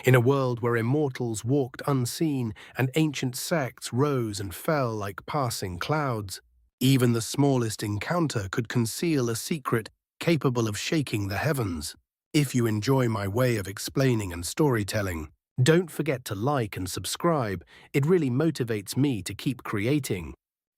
In a world where immortals walked unseen and ancient sects rose and fell like passing clouds, even the smallest encounter could conceal a secret capable of shaking the heavens. If you enjoy my way of explaining and storytelling, don't forget to like and subscribe. It really motivates me to keep creating.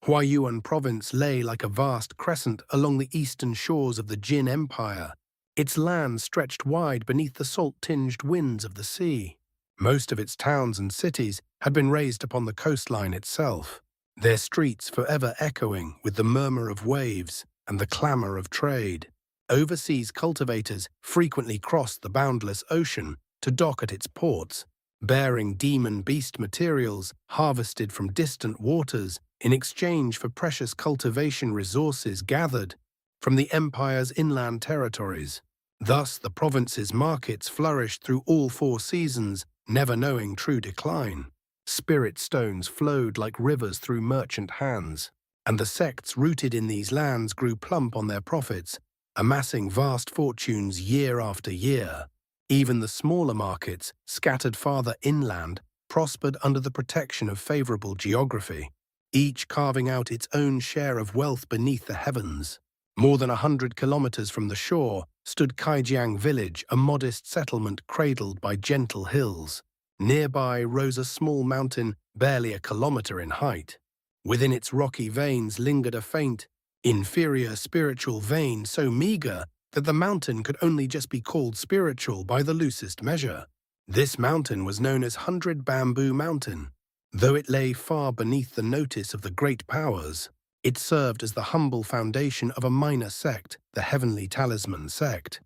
Huan province lay like a vast crescent along the eastern shores of the Jin Empire. Its land stretched wide beneath the salt-tinged winds of the sea. Most of its towns and cities had been raised upon the coastline itself, their streets forever echoing with the murmur of waves and the clamor of trade. Overseas cultivators frequently crossed the boundless ocean to dock at its ports, bearing demon beast materials harvested from distant waters in exchange for precious cultivation resources gathered from the empire's inland territories. Thus, the province's markets flourished through all 4 seasons, never knowing true decline. Spirit stones flowed like rivers through merchant hands, and the sects rooted in these lands grew plump on their profits, amassing vast fortunes year after year. Even the smaller markets, scattered farther inland, prospered under the protection of favorable geography, each carving out its own share of wealth beneath the heavens. More than 100 kilometers from the shore stood Kaijiang village, a modest settlement cradled by gentle hills. Nearby rose a small mountain barely a kilometer in height. Within its rocky veins lingered a faint, inferior spiritual vein so meager that the mountain could only just be called spiritual by the loosest measure. This mountain was known as 100 Bamboo Mountain. Though it lay far beneath the notice of the great powers, it served as the humble foundation of a minor sect, the heavenly Talisman Sect.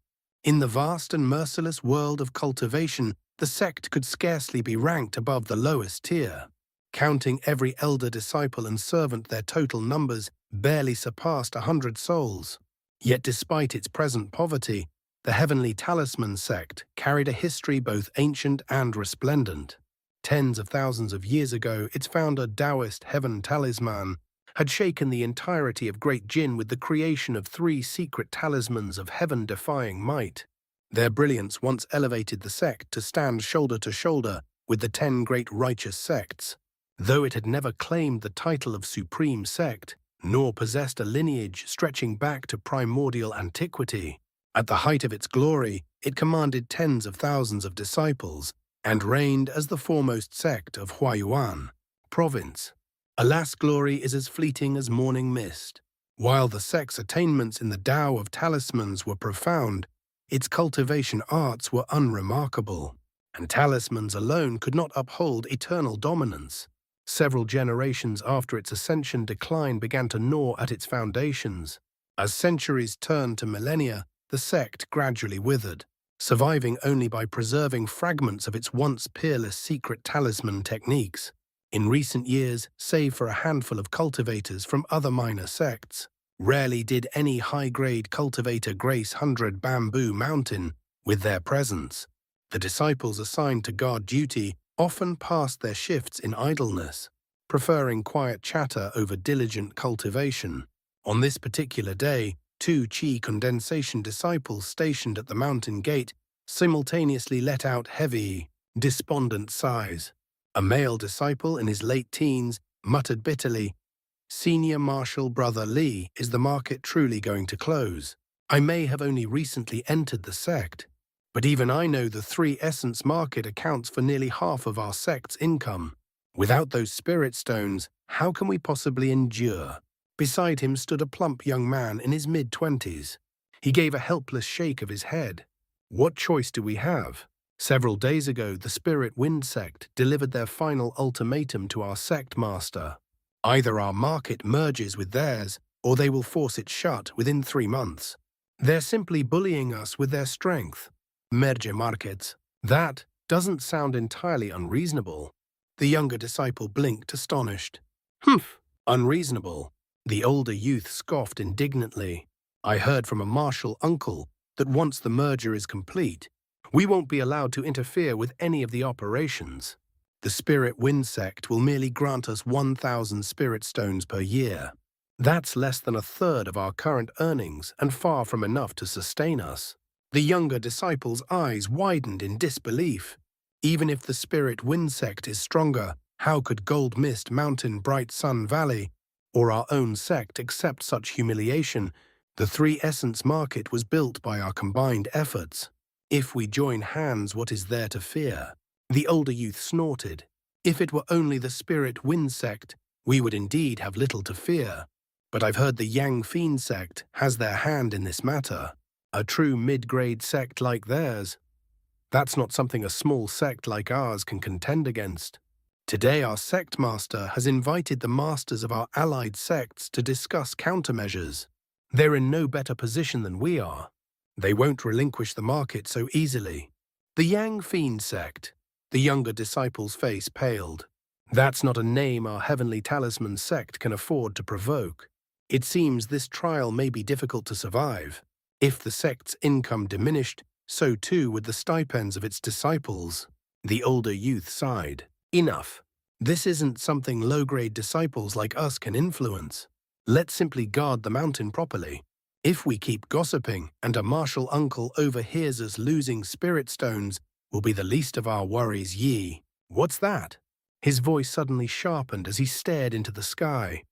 In the vast and merciless world of cultivation, the sect could scarcely be ranked above the lowest tier. Counting every elder disciple and servant, their total numbers barely surpassed 100 souls. Yet despite its present poverty, the heavenly Talisman Sect carried a history both ancient and resplendent. Tens of thousands of years ago, its founder, Taoist Heaven Talisman, had shaken the entirety of Great Jin with the creation of 3 secret talismans of heaven-defying might. Their brilliance once elevated the sect to stand shoulder to shoulder with the 10 great righteous sects. Though it had never claimed the title of supreme sect, nor possessed a lineage stretching back to primordial antiquity, at the height of its glory, it commanded tens of thousands of disciples and reigned as the foremost sect of Huan province. Alas, glory is as fleeting as morning mist. While the sect's attainments in the Tao of talismans were profound, its cultivation arts were unremarkable, and talismans alone could not uphold eternal dominance. Several generations after its ascension, decline began to gnaw at its foundations. As centuries turned to millennia, the sect gradually withered, surviving only by preserving fragments of its once peerless secret talisman techniques. In recent years, save for a handful of cultivators from other minor sects, rarely did any high-grade cultivator grace 100 Bamboo Mountain with their presence. The disciples assigned to guard duty often passed their shifts in idleness, preferring quiet chatter over diligent cultivation. On this particular day, 2 Qi condensation disciples stationed at the mountain gate simultaneously let out heavy, despondent sighs. A male disciple in his late teens muttered bitterly, "Senior Marshal Brother Li, is the market truly going to close? I may have only recently entered the sect, but even I know the 3 essence market accounts for nearly half of our sect's income. Without those spirit stones, how can we possibly endure?" Beside him stood a plump young man in his mid-20s. He gave a helpless shake of his head. "What choice do we have? Several days ago, the Spirit Wind Sect delivered their final ultimatum to our sect master. Either our market merges with theirs, or they will force it shut within 3 months. They're simply bullying us with their strength. Merge markets. That doesn't sound entirely unreasonable." The younger disciple blinked, astonished. "Humph, unreasonable." The older youth scoffed indignantly. "I heard from a martial uncle that once the merger is complete, we won't be allowed to interfere with any of the operations. The Spirit Wind Sect will merely grant us 1,000 spirit stones per year. That's less than a third of our current earnings and far from enough to sustain us." The younger disciple's eyes widened in disbelief. Even if the Spirit Wind Sect is stronger, how could Gold Mist Mountain, Bright Sun Valley, or our own sect accept such humiliation? The three essence market was built by our combined efforts. If we join hands, what is there to fear? The older youth snorted. If it were only the Spirit Wind Sect, we would indeed have little to fear. But I've heard the Yang Fiend Sect has their hand in this matter. A true mid-grade sect like theirs. That's not something a small sect like ours can contend against. Today our sect master has invited the masters of our allied sects to discuss countermeasures. They're in no better position than we are. They won't relinquish the market so easily. The Yang Fiend Sect. The younger disciple's face paled. That's not a name our heavenly Talisman Sect can afford to provoke. It seems this trial may be difficult to survive. If the sect's income diminished, so too would the stipends of its disciples. The older youth sighed. Enough. This isn't something low-grade disciples like us can influence. Let's simply guard the mountain properly. If we keep gossiping and a martial uncle overhears us losing spirit stones, will be the least of our worries. Yi. What's that? His voice suddenly sharpened as he stared into the sky.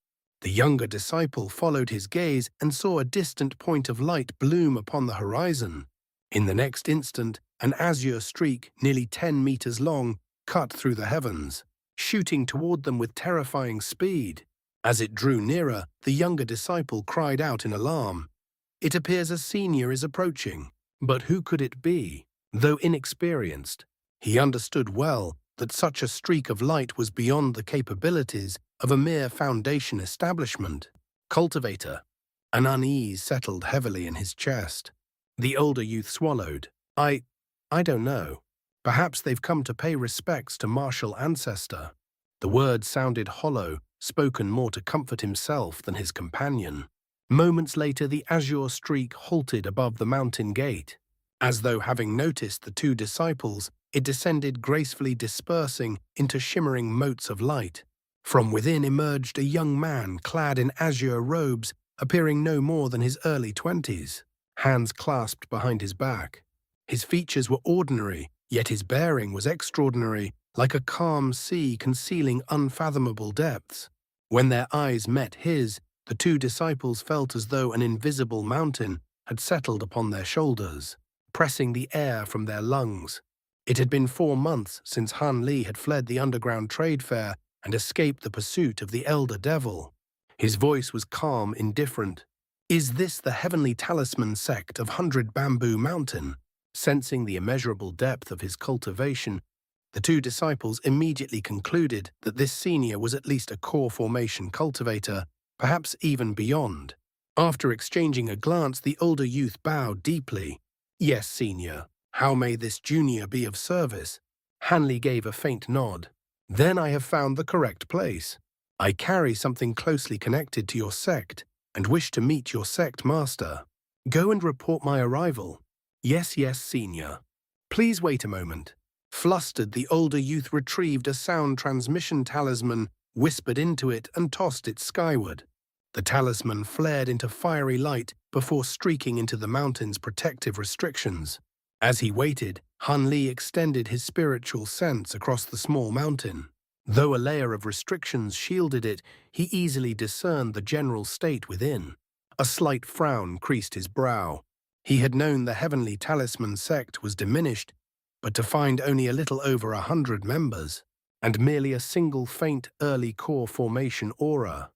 The younger disciple followed his gaze and saw a distant point of light bloom upon the horizon. In the next instant, an azure streak, nearly 10 meters long, cut through the heavens, shooting toward them with terrifying speed. As it drew nearer, the younger disciple cried out in alarm. It appears a senior is approaching. But who could it be? Though inexperienced, he understood well that such a streak of light was beyond the capabilities of a mere foundation establishment. Cultivator. An unease settled heavily in his chest. The older youth swallowed. I don't know. Perhaps they've come to pay respects to martial ancestor. The words sounded hollow, spoken more to comfort himself than his companion. Moments later, the azure streak halted above the mountain gate. As though having noticed the two disciples, it descended gracefully, dispersing into shimmering motes of light. From within emerged a young man clad in azure robes, appearing no more than his early 20s, hands clasped behind his back. His features were ordinary, yet his bearing was extraordinary, like a calm sea concealing unfathomable depths. When their eyes met his, the two disciples felt as though an invisible mountain had settled upon their shoulders, pressing the air from their lungs. It had been 4 months since Han Li had fled the underground trade fair and escaped the pursuit of the elder devil. His voice was calm, indifferent. Is this the heavenly Talisman Sect of 100 Bamboo Mountain? Sensing the immeasurable depth of his cultivation, the two disciples immediately concluded that this senior was at least a core formation cultivator, perhaps even beyond. After exchanging a glance, the older youth bowed deeply. Yes, senior. How may this junior be of service? Hanley gave a faint nod. Then I have found the correct place. I carry something closely connected to your sect and wish to meet your sect master. Go and report my arrival. Yes, senior. Please wait a moment. Flustered, the older youth retrieved a sound transmission talisman, whispered into it, and tossed it skyward. The talisman flared into fiery light before streaking into the mountain's protective restrictions. As he waited, Han Li extended his spiritual sense across the small mountain. Though a layer of restrictions shielded it, he easily discerned the general state within. A slight frown creased his brow. He had known the heavenly Talisman Sect was diminished, but to find only a little over 100 members, and merely a single faint early core formation aura.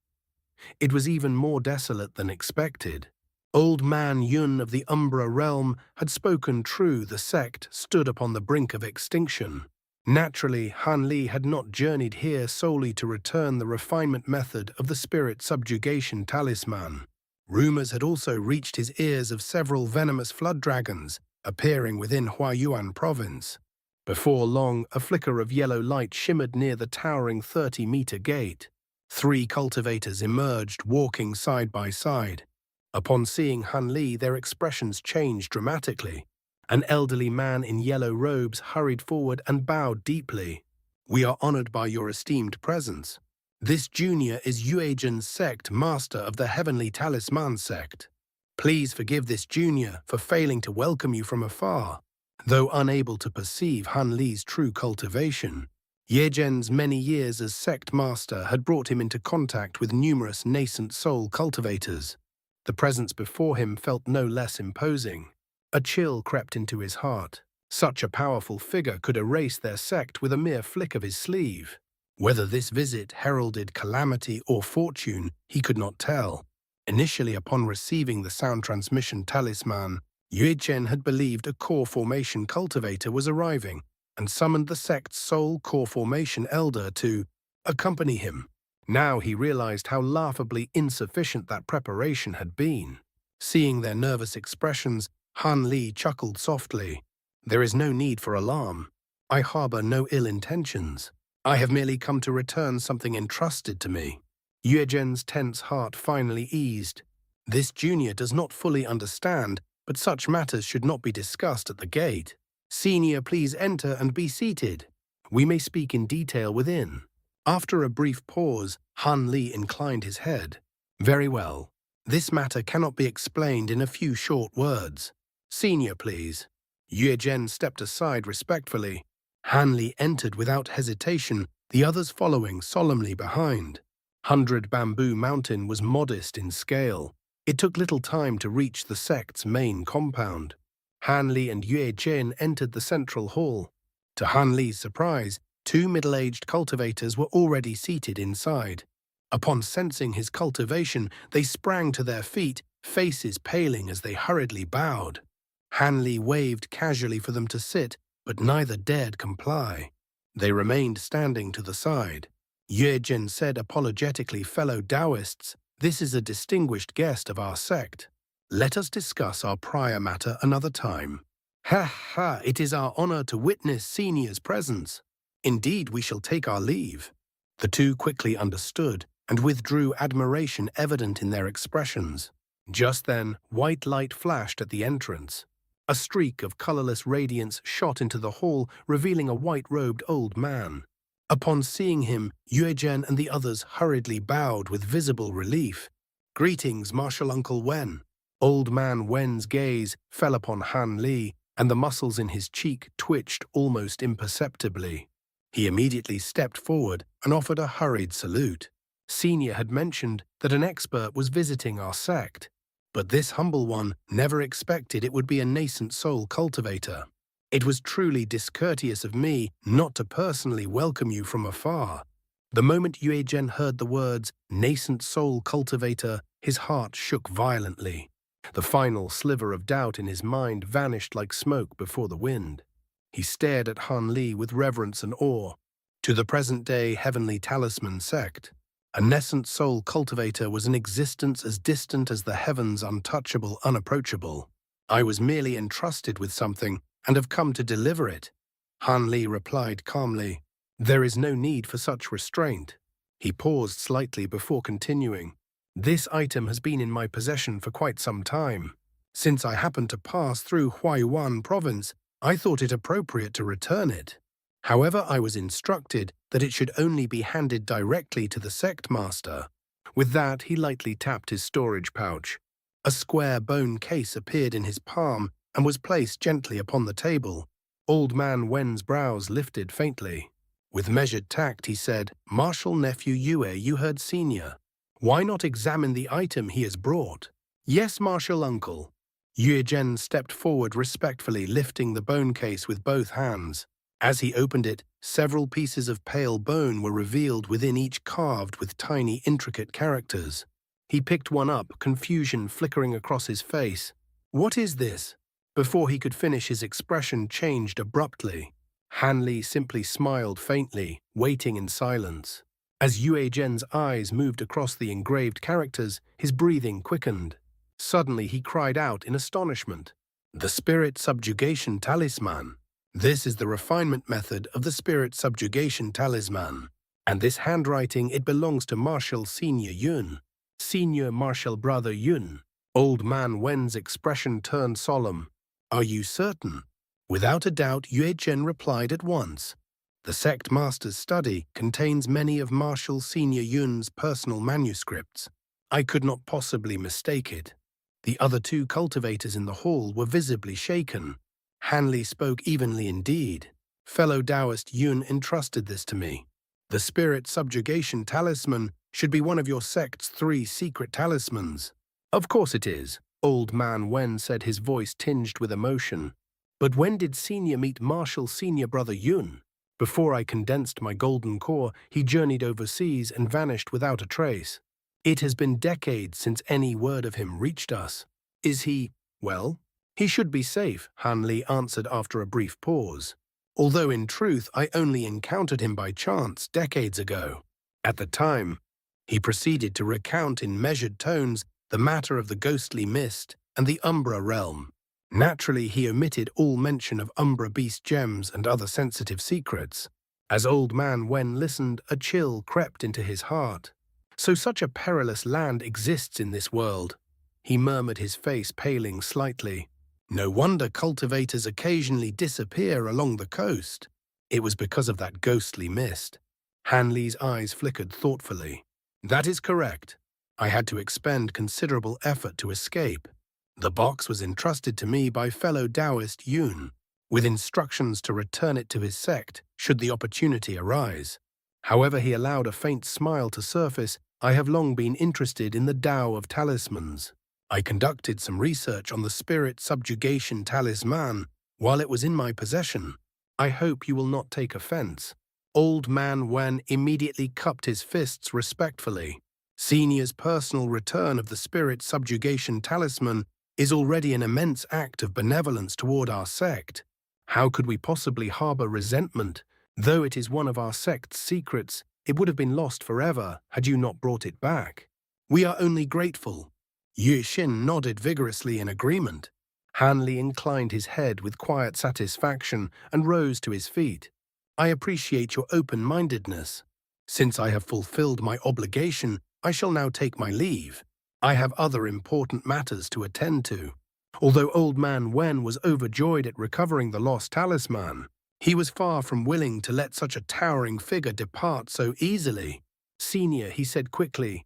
It was even more desolate than expected. Old man Yun of the Umbra realm had spoken true. The sect stood upon the brink of extinction. Naturally, Han Li had not journeyed here solely to return the refinement method of the spirit subjugation talisman. Rumors had also reached his ears of several venomous flood dragons appearing within Huan province. Before long, a flicker of yellow light shimmered near the towering 30-meter gate. 3 cultivators emerged, walking side by side. Upon seeing Han Li, their expressions changed dramatically. An elderly man in yellow robes hurried forward and bowed deeply. We are honored by your esteemed presence. This junior is Yuejin's sect, master of the heavenly Talisman Sect. Please forgive this junior for failing to welcome you from afar. Though unable to perceive Han Li's true cultivation, Ye Zhen's many years as sect master had brought him into contact with numerous nascent soul cultivators. The presence before him felt no less imposing. A chill crept into his heart. Such a powerful figure could erase their sect with a mere flick of his sleeve. Whether this visit heralded calamity or fortune, he could not tell. Initially, upon receiving the sound transmission talisman, Yue Zhen had believed a core formation cultivator was arriving and summoned the sect's sole core formation elder to accompany him. Now he realized how laughably insufficient that preparation had been. Seeing their nervous expressions, Han Li chuckled softly. "There is no need for alarm. I harbor no ill intentions. I have merely come to return something entrusted to me." Yue Zhen's tense heart finally eased. This junior does not fully understand, but such matters should not be discussed at the gate. "Senior, please enter and be seated. We may speak in detail within." After a brief pause, Han Li inclined his head. "Very well. This matter cannot be explained in a few short words. Senior, please." Yue Zhen stepped aside respectfully. Han Li entered without hesitation, the others following solemnly behind. 100 Bamboo Mountain was modest in scale. It took little time to reach the sect's main compound. Han Li and Yue Zhen entered the central hall. To Han Li's surprise, 2 middle-aged cultivators were already seated inside. Upon sensing his cultivation, they sprang to their feet, faces paling as they hurriedly bowed. Han Li waved casually for them to sit, but neither dared comply. They remained standing to the side. Yue Zhen said apologetically, "Fellow Taoists, this is a distinguished guest of our sect. Let us discuss our prior matter another time." "Ha ha, it is our honor to witness Senior's presence. Indeed, we shall take our leave." The two quickly understood and withdrew, admiration evident in their expressions. Just then, white light flashed at the entrance. A streak of colorless radiance shot into the hall, revealing a white-robed old man. Upon seeing him, Yue Zhen and the others hurriedly bowed with visible relief. "Greetings, Martial Uncle Wen." Old man Wen's gaze fell upon Han Li, and the muscles in his cheek twitched almost imperceptibly. He immediately stepped forward and offered a hurried salute. Senior had mentioned that an expert was visiting our sect, but this humble one never expected it would be a nascent soul cultivator. "It was truly discourteous of me not to personally welcome you from afar." The moment Yue Zhen heard the words nascent soul cultivator, his heart shook violently. The final sliver of doubt in his mind vanished like smoke before the wind. He stared at Han Li with reverence and awe. To the present-day heavenly Talisman Sect, a nascent soul cultivator was an existence as distant as the heavens, untouchable, unapproachable. "I was merely entrusted with something and have come to deliver it," Han Li replied calmly. "There is no need for such restraint." He paused slightly before continuing. "This item has been in my possession for quite some time. Since I happened to pass through Huan province, I thought it appropriate to return it. However, I was instructed that it should only be handed directly to the sect master." With that, he lightly tapped his storage pouch. A square bone case appeared in his palm and was placed gently upon the table. Old man Wen's brows lifted faintly. With measured tact, he said, "Martial nephew Yue, you heard Senior. Why not examine the item he has brought?" "Yes, martial uncle." Yue Zhen stepped forward respectfully, lifting the bone case with both hands. As he opened it, several pieces of pale bone were revealed within, each carved with tiny, intricate characters. He picked one up, confusion flickering across his face. "What is this?" Before he could finish, his expression changed abruptly. Han Li simply smiled faintly, waiting in silence. As Yue Zhen's eyes moved across the engraved characters, his breathing quickened. Suddenly he cried out in astonishment. "The Spirit Subjugation Talisman. This is the refinement method of the Spirit Subjugation Talisman. And this handwriting, it belongs to Martial Senior Yun. Senior Martial Brother Yun." Old man Wen's expression turned solemn. "Are you certain?" Without a doubt, Yue Zhen replied at once. "The sect master's study contains many of Martial Senior Yun's personal manuscripts. I could not possibly mistake it." The other 2 cultivators in the hall were visibly shaken. Hanli spoke evenly indeed. Fellow Taoist Yun entrusted this to me. The spirit subjugation talisman should be one of your sect's 3 secret talismans. Of course it is, Old Man Wen said, his voice tinged with emotion. But when did Senior meet Marshal Senior Brother Yun? Before I condensed my golden core, he journeyed overseas and vanished without a trace. It has been decades since any word of him reached us. Is he, well? He should be safe, Han Li answered after a brief pause. Although in truth I only encountered him by chance decades ago. At the time, he proceeded to recount in measured tones the matter of the ghostly mist and the Umbra realm. Naturally, he omitted all mention of Umbra beast gems and other sensitive secrets. As Old Man Wen listened, a chill crept into his heart. So such a perilous land exists in this world, he murmured, his face paling slightly. No wonder cultivators occasionally disappear along the coast. It was because of that ghostly mist. Han Li's eyes flickered thoughtfully. That is correct. I had to expend considerable effort to escape. The box was entrusted to me by fellow Taoist Yun, with instructions to return it to his sect should the opportunity arise. However, he allowed a faint smile to surface. I have long been interested in the Tao of talismans. I conducted some research on the spirit subjugation talisman while it was in my possession. I hope you will not take offense. Old Man Wen immediately cupped his fists respectfully. Senior's personal return of the spirit subjugation talisman is already an immense act of benevolence toward our sect. How could we possibly harbor resentment? Though it is one of our sect's secrets, it would have been lost forever had you not brought it back. We are only grateful. Yu Xin nodded vigorously in agreement. Han Li inclined his head with quiet satisfaction and rose to his feet. I appreciate your open-mindedness. Since I have fulfilled my obligation, I shall now take my leave. I have other important matters to attend to. Although Old Man Wen was overjoyed at recovering the lost talisman, he was far from willing to let such a towering figure depart so easily. Senior, he said quickly,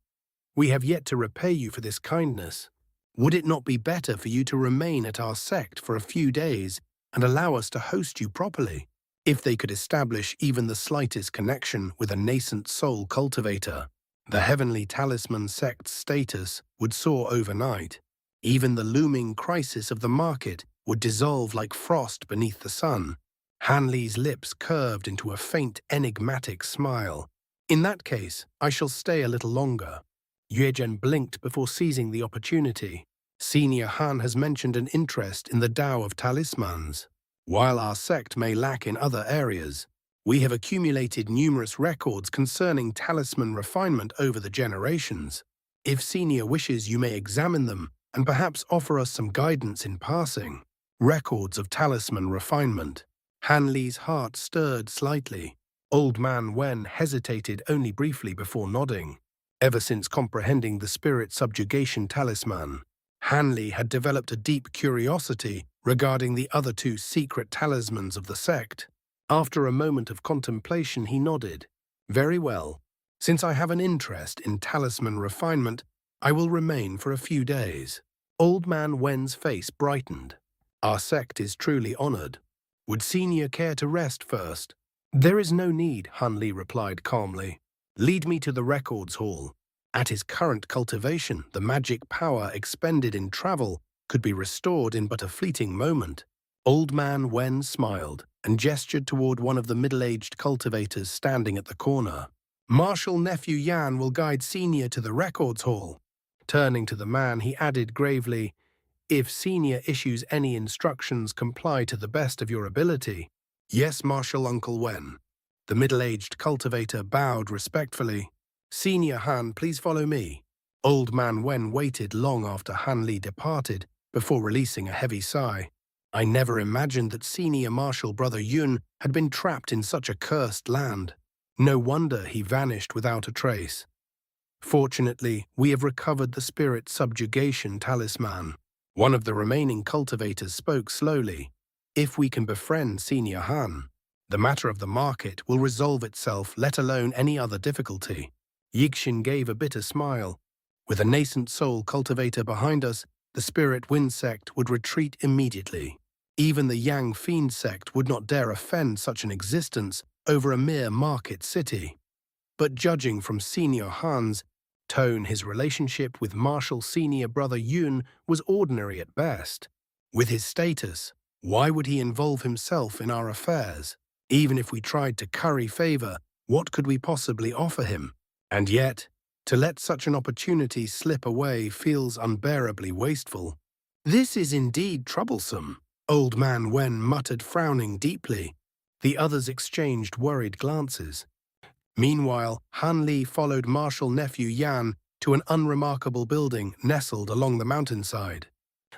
we have yet to repay you for this kindness. Would it not be better for you to remain at our sect for a few days and allow us to host you properly? If they could establish even the slightest connection with a nascent soul cultivator, the heavenly Talisman Sect's status would soar overnight. Even the looming crisis of the market would dissolve like frost beneath the sun. Han Li's lips curved into a faint, enigmatic smile. In that case, I shall stay a little longer. Yue Zhen blinked before seizing the opportunity. Senior Han has mentioned an interest in the Tao of talismans. While our sect may lack in other areas, we have accumulated numerous records concerning talisman refinement over the generations. If Senior wishes, you may examine them and perhaps offer us some guidance in passing. Records of talisman refinement. Han Li's heart stirred slightly. Old Man Wen hesitated only briefly before nodding. Ever since comprehending the spirit subjugation talisman, Han Li had developed a deep curiosity regarding the other 2 secret talismans of the sect. After a moment of contemplation, he nodded. Very well. Since I have an interest in talisman refinement, I will remain for a few days. Old Man Wen's face brightened. Our sect is truly honored. Would Senior care to rest first? There is no need, Han Li replied calmly. Lead me to the records hall. At his current cultivation, the magic power expended in travel could be restored in but a fleeting moment. Old Man Wen smiled and gestured toward one of the middle-aged cultivators standing at the corner. Marshal Nephew Yan will guide Senior to the records hall. Turning to the man, he added gravely, if Senior issues any instructions, comply to the best of your ability. Yes, Marshal Uncle Wen. The middle-aged cultivator bowed respectfully. Senior Han, please follow me. Old Man Wen waited long after Han Li departed before releasing a heavy sigh. I never imagined that Senior Marshal Brother Yun had been trapped in such a cursed land. No wonder he vanished without a trace. Fortunately, we have recovered the spirit subjugation talisman. One of the remaining cultivators spoke slowly. If we can befriend Senior Han, the matter of the market will resolve itself, let alone any other difficulty. Yixin gave a bitter smile. With a nascent soul cultivator behind us, the Spirit Wind Sect would retreat immediately. Even the Yang Fiend sect would not dare offend such an existence over a mere market city. But judging from Senior Han's tone, his relationship with martial senior brother Yun was ordinary at best. With his status, why would he involve himself in our affairs? Even if we tried to curry favor, what could we possibly offer him? And yet, to let such an opportunity slip away feels unbearably wasteful. This is indeed troublesome, Old Man Wen muttered, frowning deeply. The others exchanged worried glances. Meanwhile, Han Li followed martial nephew Yan to an unremarkable building nestled along the mountainside.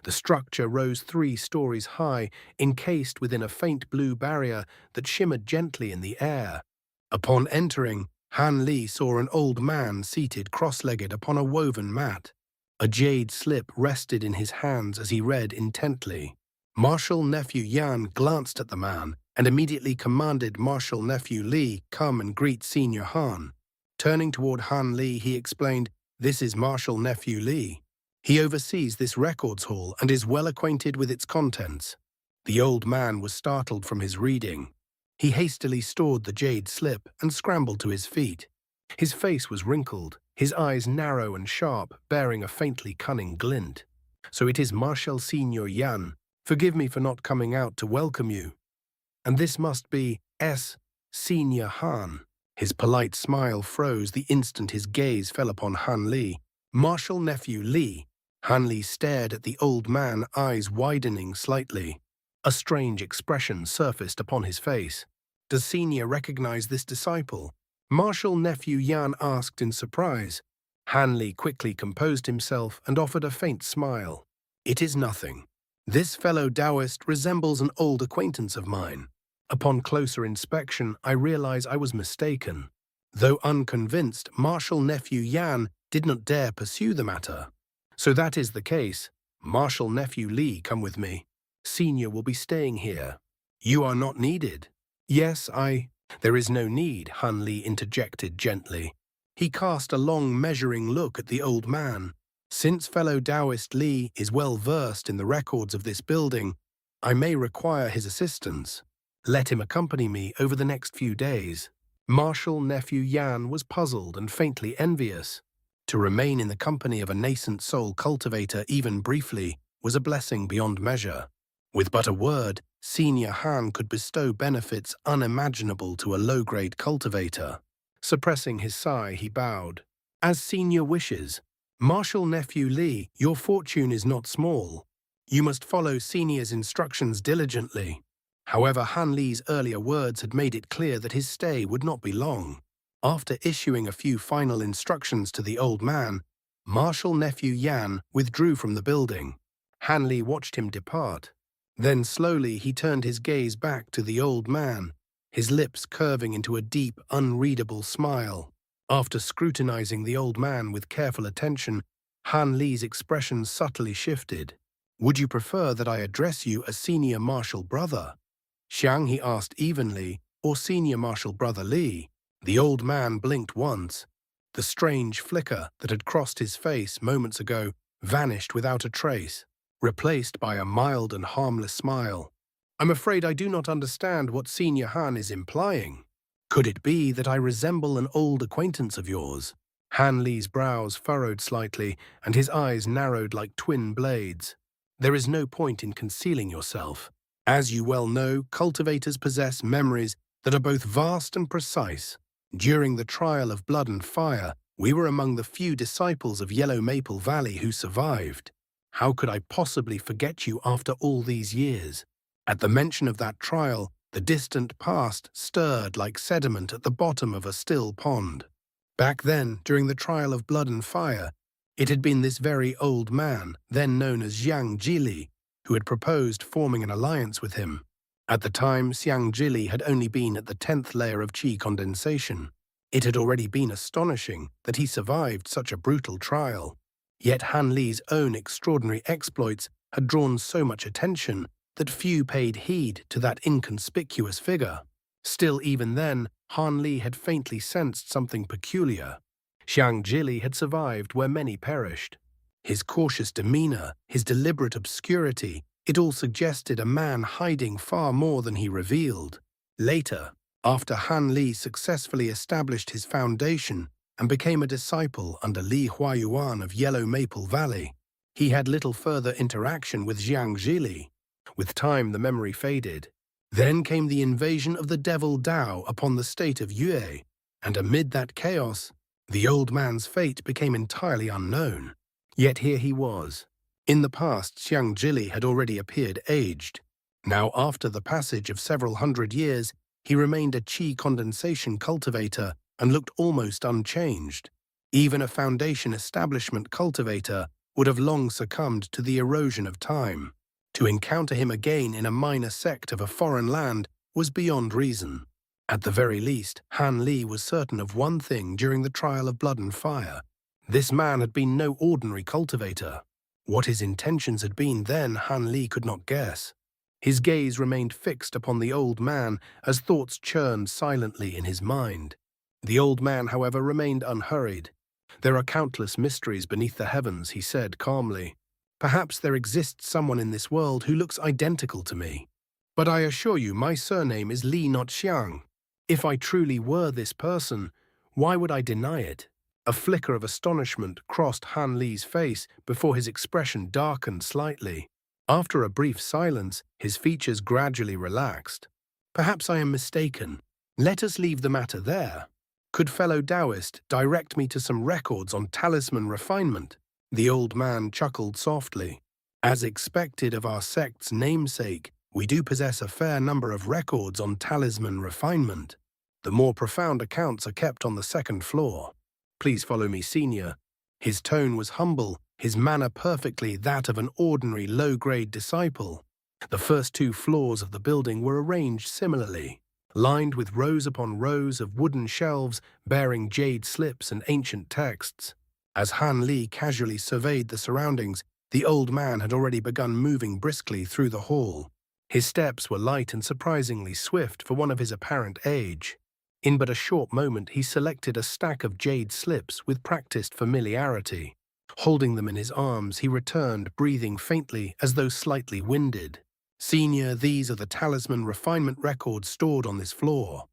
The structure rose 3 stories high, encased within a faint blue barrier that shimmered gently in the air. Upon entering, Han Li saw an old man seated cross-legged upon a woven mat. A jade slip rested in his hands as he read intently. Martial nephew Yan glanced at the man and immediately commanded martial nephew Li come and greet Senior Han. Turning toward Han Li, he explained, "This is martial nephew Li. He oversees this records hall and is well acquainted with its contents." The old man was startled from his reading. He hastily stored the jade slip and scrambled to his feet. His face was wrinkled, his eyes narrow and sharp, bearing a faintly cunning glint. "So it is Marshal Senior Yan. Forgive me for not coming out to welcome you. And this must be Senior Han." His polite smile froze the instant his gaze fell upon Han Li. "Martial nephew Li." Han Li stared at the old man, eyes widening slightly. A strange expression surfaced upon his face. "Does Senior recognize this disciple?" Martial nephew Yan asked in surprise. Han Li quickly composed himself and offered a faint smile. "It is nothing. This fellow Taoist resembles an old acquaintance of mine. Upon closer inspection, I realize I was mistaken." Though unconvinced, martial nephew Yan did not dare pursue the matter. "So that is the case. Martial nephew Li, come with me. Senior will be staying here." "You are not needed." "Yes, There is no need," Han Li interjected gently. He cast a long measuring look at the old man. "Since fellow Taoist Li is well versed in the records of this building, I may require his assistance. Let him accompany me over the next few days." Martial nephew Yan was puzzled and faintly envious. To remain in the company of a nascent soul cultivator even briefly was a blessing beyond measure. With but a word, Senior Han could bestow benefits unimaginable to a low-grade cultivator. Suppressing his sigh, he bowed. "As Senior wishes. Martial nephew Li, your fortune is not small. You must follow Senior's instructions diligently." However, Han Li's earlier words had made it clear that his stay would not be long. After issuing a few final instructions to the old man, martial nephew Yan withdrew from the building. Han Li watched him depart. Then slowly he turned his gaze back to the old man, his lips curving into a deep, unreadable smile. After scrutinizing the old man with careful attention, Han Li's expression subtly shifted. "Would you prefer that I address you as Senior Martial Brother?" "Xiang," he asked evenly, "or Senior Martial Brother Li?" The old man blinked once. The strange flicker that had crossed his face moments ago vanished without a trace, replaced by a mild and harmless smile. "I'm afraid I do not understand what Senior Han is implying. Could it be that I resemble an old acquaintance of yours?" Han Li's brows furrowed slightly, and his eyes narrowed like twin blades. "There is no point in concealing yourself. As you well know, cultivators possess memories that are both vast and precise. During the trial of Blood and Fire, we were among the few disciples of Yellow Maple Valley who survived. How could I possibly forget you after all these years?" At the mention of that trial, the distant past stirred like sediment at the bottom of a still pond. Back then, during the trial of Blood and Fire, it had been this very old man, then known as Zhili, who had proposed forming an alliance with him. At the time, Zhili had only been at the 10th layer of qi condensation. It had already been astonishing that he survived such a brutal trial. Yet Han Li's own extraordinary exploits had drawn so much attention that few paid heed to that inconspicuous figure. Still, even then, Han Li had faintly sensed something peculiar. Zhili had survived where many perished. His cautious demeanor, his deliberate obscurity, It all suggested a man hiding far more than he revealed. Later, after Han Li successfully established his foundation and became a disciple under Li Huayuan of Yellow Maple Valley, he had little further interaction with Zhili. With time, the memory faded. Then came the invasion of the devil Dao upon the state of Yue, and amid that chaos, the old man's fate became entirely unknown. Yet here he was. In the past, Zhili had already appeared aged. Now, after the passage of several hundred years, he remained a qi condensation cultivator and looked almost unchanged. Even a foundation establishment cultivator would have long succumbed to the erosion of time. To encounter him again in a minor sect of a foreign land was beyond reason. At the very least, Han Li was certain of one thing during the trial of Blood and Fire. This man had been no ordinary cultivator. What his intentions had been then, Han Li could not guess. His gaze remained fixed upon the old man as thoughts churned silently in his mind. The old man, however, remained unhurried. "There are countless mysteries beneath the heavens," he said calmly. "Perhaps there exists someone in this world who looks identical to me. But I assure you my surname is Li, not Xiang. If I truly were this person, why would I deny it?" A flicker of astonishment crossed Han Li's face before his expression darkened slightly. After a brief silence, his features gradually relaxed. "Perhaps I am mistaken. Let us leave the matter there. Could fellow Taoist direct me to some records on talisman refinement?" The old man chuckled softly. "As expected of our sect's namesake, we do possess a fair number of records on talisman refinement. The more profound accounts are kept on the second floor. Please follow me, senior." His tone was humble, his manner perfectly that of an ordinary low-grade disciple. The first 2 floors of the building were arranged similarly, lined with rows upon rows of wooden shelves bearing jade slips and ancient texts. As Han Li casually surveyed the surroundings, the old man had already begun moving briskly through the hall. His steps were light and surprisingly swift for one of his apparent age. In but a short moment, he selected a stack of jade slips with practiced familiarity. Holding them in his arms, he returned, breathing faintly as though slightly winded. "Senior, these are the talisman refinement records stored on this floor.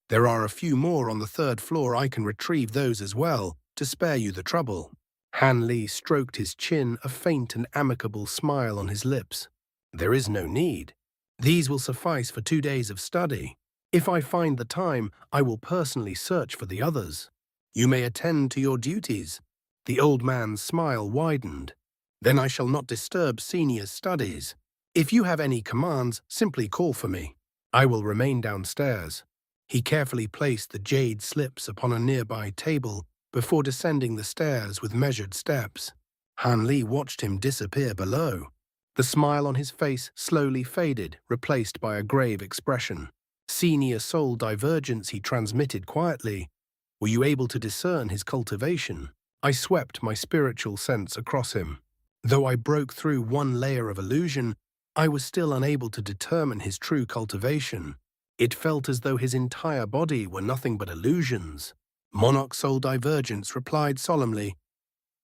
There are a few more on the 3rd floor. I can retrieve those as well, to spare you the trouble." Han Li stroked his chin, a faint and amicable smile on his lips. "There is no need. These will suffice for 2 days of study. If I find the time, I will personally search for the others. You may attend to your duties." The old man's smile widened. "Then I shall not disturb senior's studies. If you have any commands, simply call for me. I will remain downstairs." He carefully placed the jade slips upon a nearby table before descending the stairs with measured steps. Han Li watched him disappear below. The smile on his face slowly faded, replaced by a grave expression. "Senior soul divergence," he transmitted quietly. "Were you able to discern his cultivation?" I swept my spiritual sense across him. Though I broke through one layer of illusion, I was still unable to determine his true cultivation. It felt as though his entire body were nothing but illusions. Monarch Soul Divergence replied solemnly,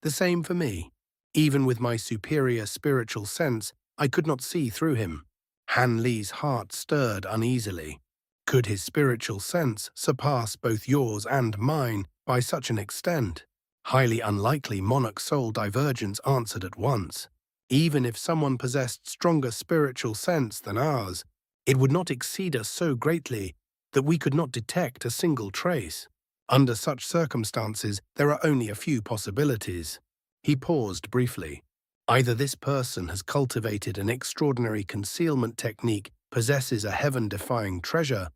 "The same for me. Even with my superior spiritual sense, I could not see through him." Han Li's heart stirred uneasily. Could his spiritual sense surpass both yours and mine by such an extent? Highly unlikely, Monarch Soul Divergence answered at once. Even if someone possessed stronger spiritual sense than ours, it would not exceed us so greatly that we could not detect a single trace. Under such circumstances, there are only a few possibilities. He paused briefly. Either this person has cultivated an extraordinary concealment technique, possesses a heaven-defying treasure,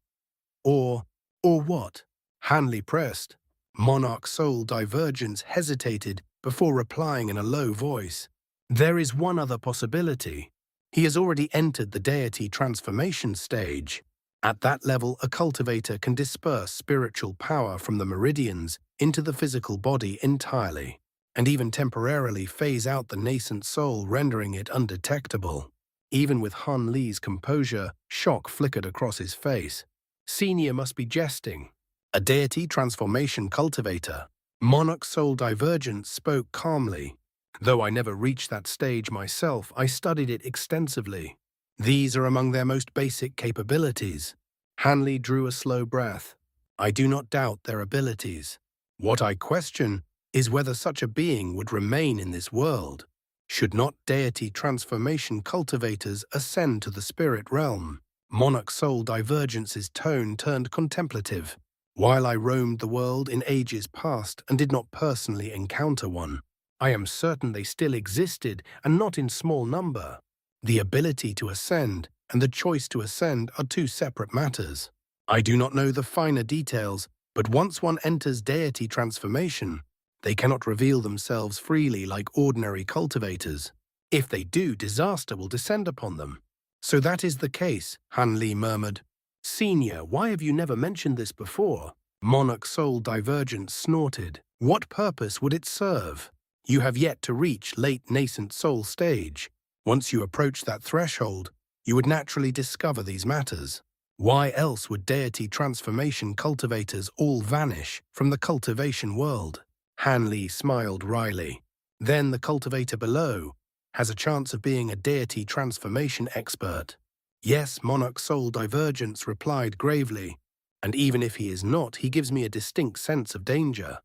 or what? Han Li pressed. Monarch Soul Divergence hesitated before replying in a low voice. "There is one other possibility. He has already entered the deity transformation stage. At that level, a cultivator can disperse spiritual power from the meridians into the physical body entirely, and even temporarily phase out the nascent soul, rendering it undetectable." Even with Han Li's composure, shock flickered across his face. Senior must be jesting. A deity transformation cultivator. Monarch Soul Divergence spoke calmly. Though I never reached that stage myself, I studied it extensively. These are among their most basic capabilities. Hanley drew a slow breath. I do not doubt their abilities. What I question is whether such a being would remain in this world. Should not deity transformation cultivators ascend to the spirit realm? Monarch Soul Divergence's tone turned contemplative. While I roamed the world in ages past and did not personally encounter one, I am certain they still existed and not in small number. The ability to ascend and the choice to ascend are two separate matters. I do not know the finer details, but once one enters deity transformation, they cannot reveal themselves freely like ordinary cultivators. If they do, disaster will descend upon them. So that is the case, Han Li murmured. Senior, why have you never mentioned this before? Monarch Soul Divergence snorted. What purpose would it serve? You have yet to reach late nascent soul stage. Once you approach that threshold, you would naturally discover these matters. Why else would deity transformation cultivators all vanish from the cultivation world? Han Li smiled wryly. Then the cultivator below has a chance of being a deity transformation expert. Yes, Monarch Soul Divergence replied gravely. And even if he is not, he gives me a distinct sense of danger.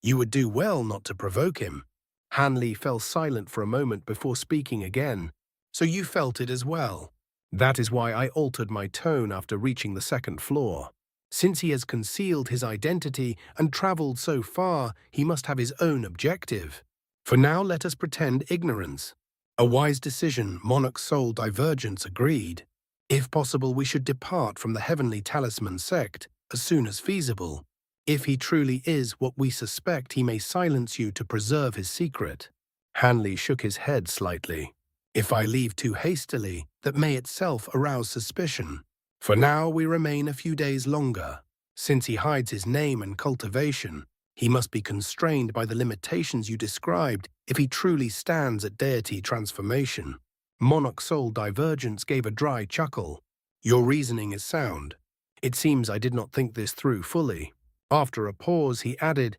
You would do well not to provoke him. Han Li fell silent for a moment before speaking again. So you felt it as well. That is why I altered my tone after reaching the second floor. Since he has concealed his identity and traveled so far, he must have his own objective. For now, let us pretend ignorance. A wise decision, Monarch Soul Divergence agreed. If possible, we should depart from the heavenly Talisman Sect as soon as feasible. If he truly is what we suspect, he may silence you to preserve his secret. Hanley shook his head slightly. If I leave too hastily, that may itself arouse suspicion. For now, we remain a few days longer. Since he hides his name and cultivation, he must be constrained by the limitations you described if he truly stands at deity transformation. Monarch Soul Divergence gave a dry chuckle. Your reasoning is sound. It seems I did not think this through fully. After a pause, he added,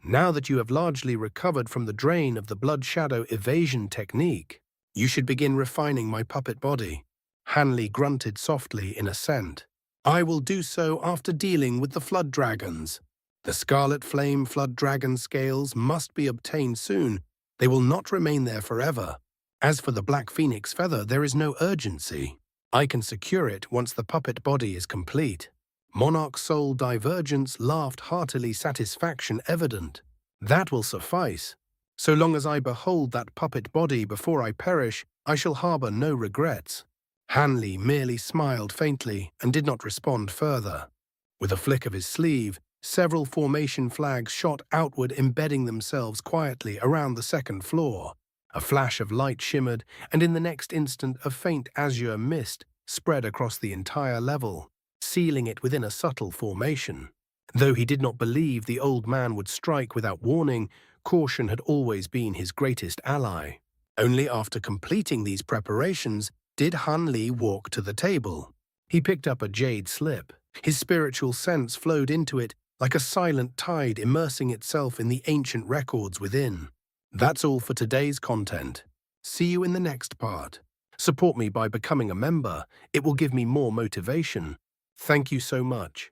now that you have largely recovered from the drain of the blood shadow evasion technique, you should begin refining my puppet body. Hanley grunted softly in assent. I will do so after dealing with the flood dragons. The Scarlet Flame Flood Dragon scales must be obtained soon. They will not remain there forever. As for the Black Phoenix feather, there is no urgency. I can secure it once the puppet body is complete. Monarch Soul Divergence laughed heartily, satisfaction evident. That will suffice. So long as I behold that puppet body before I perish, I shall harbor no regrets. Hanley merely smiled faintly and did not respond further. With a flick of his sleeve, several formation flags shot outward, embedding themselves quietly around the second floor. A flash of light shimmered, and in the next instant a faint azure mist spread across the entire level, sealing it within a subtle formation. Though he did not believe the old man would strike without warning, caution had always been his greatest ally. Only after completing these preparations did Han Li walk to the table. He picked up a jade slip. His spiritual sense flowed into it like a silent tide, immersing itself in the ancient records within. That's all for today's content. See you in the next part. Support me by becoming a member. It will give me more motivation. Thank you so much.